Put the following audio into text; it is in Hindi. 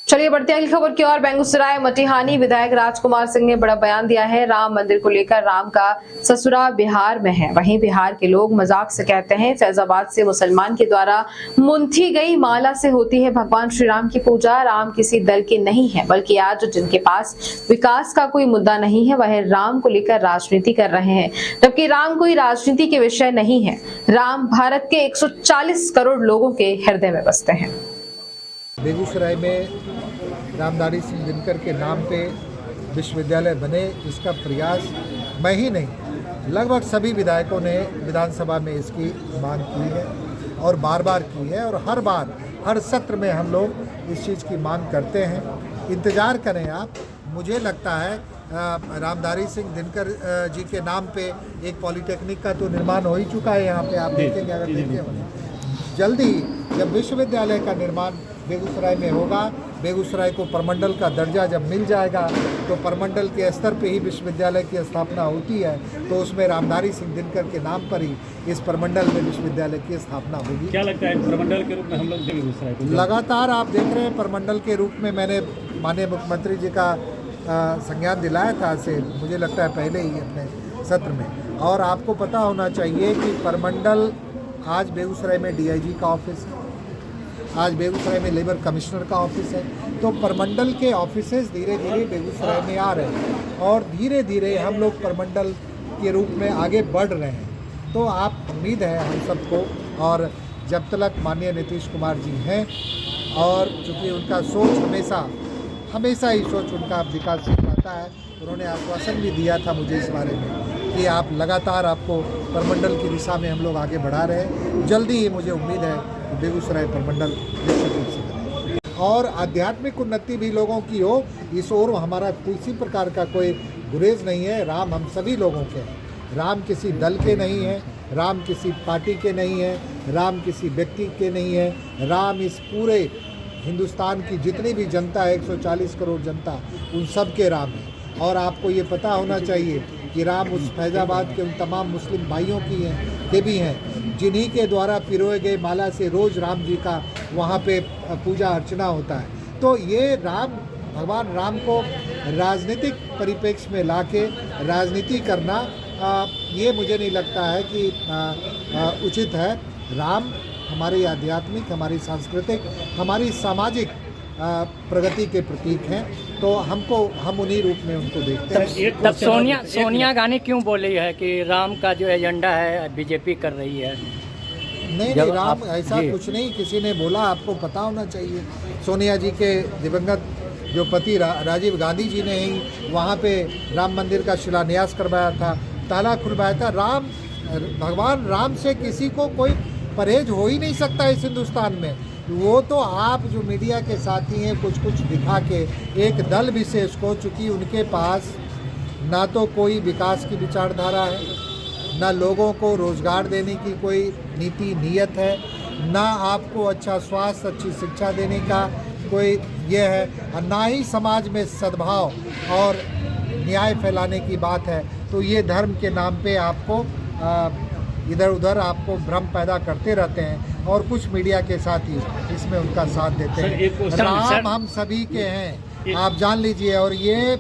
चलिए बढ़ते हैं अगली खबर की ओर। बेगूसराय मटिहानी विधायक राजकुमार सिंह ने बड़ा बयान दिया है। राम मंदिर को लेकर राम का ससुरा बिहार में है, वहीं बिहार के लोग मजाक से कहते हैं फैजाबाद से मुसलमान के द्वारा मुंथी गई माला से होती है भगवान श्री राम की पूजा। राम किसी दल के नहीं है, बल्कि आज जिनके पास विकास का कोई मुद्दा नहीं है वह राम को लेकर राजनीति कर रहे हैं, जबकि राम कोई राजनीति के विषय नहीं है। राम भारत के 140 करोड़ लोगों के हृदय में बसते हैं। बेगूसराय में रामधारी सिंह दिनकर के नाम पे विश्वविद्यालय बने, इसका प्रयास मैं ही नहीं लगभग सभी विधायकों ने विधानसभा में इसकी मांग की है और बार बार की है, और हर बार हर सत्र में हम लोग इस चीज़ की मांग करते हैं। इंतज़ार करें आप, मुझे लगता है रामधारी सिंह दिनकर जी के नाम पे एक पॉलिटेक्निक का तो निर्माण हो ही चुका है। यहाँ पे आप देखेंगे, अगर देखें जल्दी जब विश्वविद्यालय का निर्माण बेगूसराय में होगा, बेगूसराय को प्रमंडल का दर्जा जब मिल जाएगा तो प्रमंडल के स्तर पे ही विश्वविद्यालय की स्थापना होती है, तो उसमें रामधारी सिंह दिनकर के नाम पर ही इस प्रमंडल में विश्वविद्यालय की स्थापना होगी। क्या लगता है प्रमंडल के रूप में हम लोग बेगूसराय को लगातार आप देख रहे हैं प्रमंडल के रूप में मैंने माननीय मुख्यमंत्री जी का संज्ञान दिलाया था से मुझे लगता है पहले ही अपने सत्र में। और आपको पता होना चाहिए कि प्रमंडल आज बेगूसराय में DIG का ऑफिस है, आज बेगूसराय में लेबर कमिश्नर का ऑफिस है, तो प्रमंडल के ऑफिसेज धीरे धीरे बेगूसराय में आ रहे हैं और धीरे धीरे हम लोग प्रमंडल के रूप में आगे बढ़ रहे हैं। तो आप उम्मीद है हम सबको, और जब तक माननीय नीतीश कुमार जी हैं और चूँकि उनका सोच हमेशा ही सोच उनका विकास रहता है, उन्होंने आश्वासन भी दिया था मुझे इस बारे में कि आप लगातार आपको प्रमंडल की दिशा में हम लोग आगे बढ़ा रहे हैं। जल्दी ही मुझे उम्मीद है कि बेगूसराय प्रमंडल निश्चित रूप से बने और आध्यात्मिक उन्नति भी लोगों की हो, इस ओर हमारा किसी प्रकार का कोई गुरेज नहीं है। राम हम सभी लोगों के हैं, राम किसी दल के नहीं है, राम किसी पार्टी के नहीं है, राम किसी व्यक्ति के नहीं है। राम इस पूरे हिंदुस्तान की जितनी भी जनता है, 140 करोड़ जनता, उन सब के राम है। और आपको ये पता होना चाहिए कि राम उस फैजाबाद के उन तमाम मुस्लिम भाइयों की हैं के भी हैं जिन्हीं के द्वारा पिरोए गए माला से रोज़ राम जी का वहाँ पे पूजा अर्चना होता है। तो ये भगवान राम को राजनीतिक परिप्रेक्ष्य में लाके राजनीति करना ये मुझे नहीं लगता है कि उचित है। राम हमारी आध्यात्मिक, हमारी सांस्कृतिक, हमारी सामाजिक प्रगति के प्रतीक हैं, तो हम उन्हीं रूप में उनको देखते हैं। तब सोनिया गांधी क्यों बोली है कि राम का जो एजेंडा है बीजेपी कर रही है? नहीं, राम ऐसा कुछ नहीं किसी ने बोला, आपको पता होना चाहिए। सोनिया जी के दिवंगत जो पति राजीव गांधी जी ने ही वहाँ पे राम मंदिर का शिलान्यास करवाया था, ताला खुलवाया था। भगवान राम से किसी को कोई परहेज हो ही नहीं सकता इस हिंदुस्तान में। वो तो आप जो मीडिया के साथी हैं कुछ दिखा के एक दल विशेष को, चूँकि उनके पास ना तो कोई विकास की विचारधारा है, ना लोगों को रोज़गार देने की कोई नीति नीयत है, ना आपको अच्छा स्वास्थ्य, अच्छी शिक्षा देने का कोई ये है, और ना ही समाज में सद्भाव और न्याय फैलाने की बात है। तो ये धर्म के नाम पे आपको इधर उधर आपको भ्रम पैदा करते रहते हैं, और कुछ मीडिया के साथ ही इसमें उनका साथ देते हैं। राम हम सभी के हैं, आप जान लीजिए। और ये